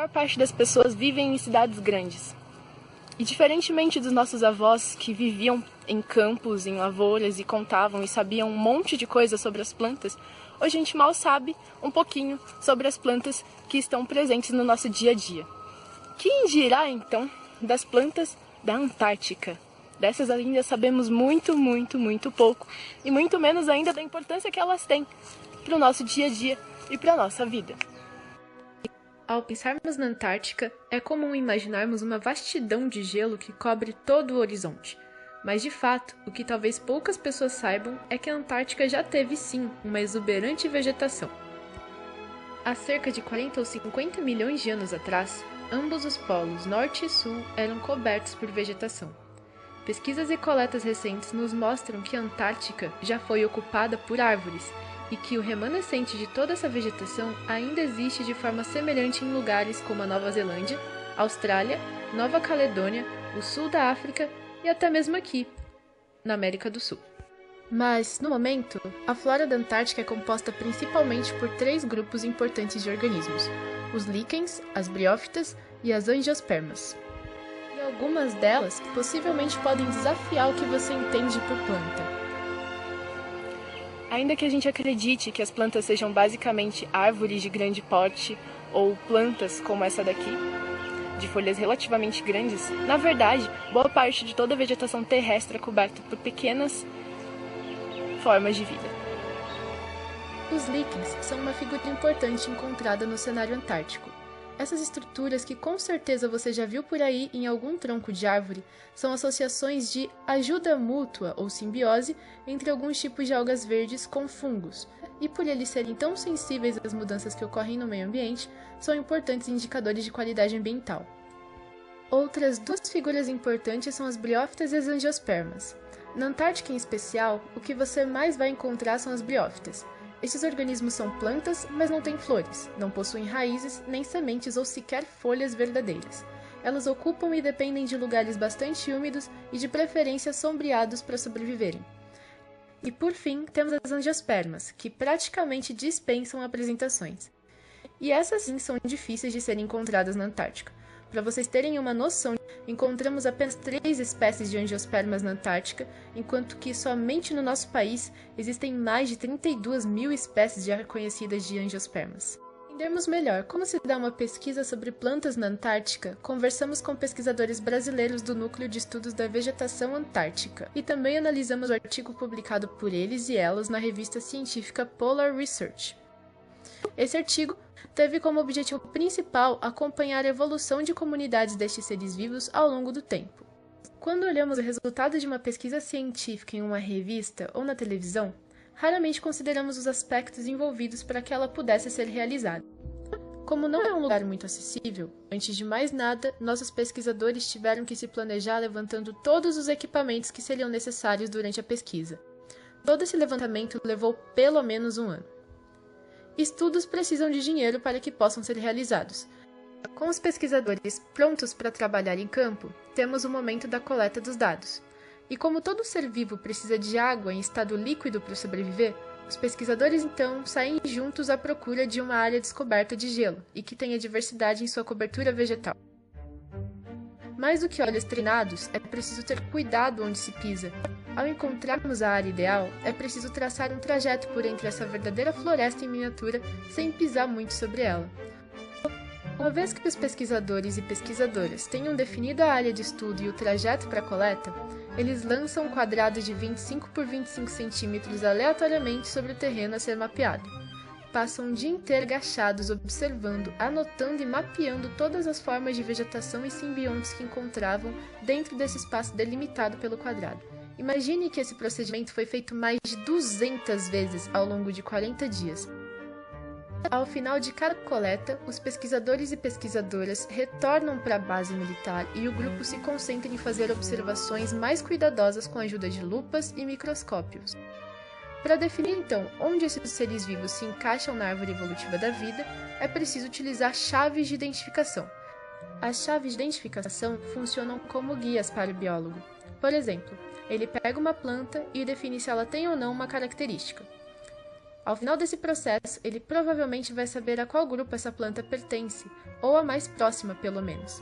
maior parte das pessoas vivem em cidades grandes. E diferentemente dos nossos avós que viviam em campos, em lavouras e contavam e sabiam um monte de coisa sobre as plantas, hoje a gente mal sabe um pouquinho sobre as plantas que estão presentes no nosso dia a dia. Quem dirá então das plantas da Antártica? Dessas ainda sabemos muito pouco e muito menos ainda da importância que elas têm para o nosso dia a dia e para a nossa vida. Ao pensarmos na Antártica, é comum imaginarmos uma vastidão de gelo que cobre todo o horizonte. Mas de fato, o que talvez poucas pessoas saibam é que a Antártica já teve sim uma exuberante vegetação. Há cerca de 40 ou 50 milhões de anos atrás, ambos os polos norte e sul eram cobertos por vegetação. Pesquisas e coletas recentes nos mostram que a Antártica já foi ocupada por árvores e que o remanescente de toda essa vegetação ainda existe de forma semelhante em lugares como a Nova Zelândia, Austrália, Nova Caledônia, o sul da África e até mesmo aqui, na América do Sul. Mas, no momento, a flora da Antártica é composta principalmente por 3 grupos importantes de organismos: os líquens, as briófitas e as angiospermas. E algumas delas possivelmente podem desafiar o que você entende por planta. Ainda que a gente acredite que as plantas sejam basicamente árvores de grande porte ou plantas como essa daqui, de folhas relativamente grandes, na verdade, boa parte de toda a vegetação terrestre é coberta por pequenas formas de vida. Os líquens são uma figura importante encontrada no cenário antártico. Essas estruturas, que com certeza você já viu por aí em algum tronco de árvore, são associações de ajuda mútua ou simbiose entre alguns tipos de algas verdes com fungos, e por eles serem tão sensíveis às mudanças que ocorrem no meio ambiente, são importantes indicadores de qualidade ambiental. Outras 2 figuras importantes são as briófitas e as angiospermas. Na Antártica em especial, o que você mais vai encontrar são as briófitas. Estes organismos são plantas, mas não têm flores, não possuem raízes, nem sementes ou sequer folhas verdadeiras. Elas ocupam e dependem de lugares bastante úmidos e de preferência sombreados para sobreviverem. E por fim, temos as angiospermas, que praticamente dispensam apresentações. E essas sim são difíceis de serem encontradas na Antártica. Para vocês terem uma noção, encontramos apenas 3 espécies de angiospermas na Antártica, enquanto que somente no nosso país existem mais de 32 mil espécies já conhecidas de angiospermas. Para entendermos melhor como se dá uma pesquisa sobre plantas na Antártica, conversamos com pesquisadores brasileiros do Núcleo de Estudos da Vegetação Antártica e também analisamos o artigo publicado por eles e elas na revista científica Polar Research. Esse artigo teve como objetivo principal acompanhar a evolução de comunidades destes seres vivos ao longo do tempo. Quando olhamos o resultado de uma pesquisa científica em uma revista ou na televisão, raramente consideramos os aspectos envolvidos para que ela pudesse ser realizada. Como não é um lugar muito acessível, antes de mais nada, nossos pesquisadores tiveram que se planejar levantando todos os equipamentos que seriam necessários durante a pesquisa. Todo esse levantamento levou pelo menos 1 ano. Estudos precisam de dinheiro para que possam ser realizados. Com os pesquisadores prontos para trabalhar em campo, temos o momento da coleta dos dados. E como todo ser vivo precisa de água em estado líquido para sobreviver, os pesquisadores então saem juntos à procura de uma área descoberta de gelo e que tenha diversidade em sua cobertura vegetal. Mais do que olhos treinados, é preciso ter cuidado onde se pisa. Ao encontrarmos a área ideal, é preciso traçar um trajeto por entre essa verdadeira floresta em miniatura sem pisar muito sobre ela. Uma vez que os pesquisadores e pesquisadoras tenham definido a área de estudo e o trajeto para a coleta, eles lançam um quadrado de 25 por 25 centímetros aleatoriamente sobre o terreno a ser mapeado. Passam um dia inteiro agachados observando, anotando e mapeando todas as formas de vegetação e simbiontes que encontravam dentro desse espaço delimitado pelo quadrado. Imagine que esse procedimento foi feito mais de 200 vezes ao longo de 40 dias. Ao final de cada coleta, os pesquisadores e pesquisadoras retornam para a base militar e o grupo se concentra em fazer observações mais cuidadosas com a ajuda de lupas e microscópios. Para definir então onde esses seres vivos se encaixam na árvore evolutiva da vida, é preciso utilizar chaves de identificação. As chaves de identificação funcionam como guias para o biólogo. Por exemplo, ele pega uma planta e define se ela tem ou não uma característica. Ao final desse processo, ele provavelmente vai saber a qual grupo essa planta pertence, ou a mais próxima, pelo menos.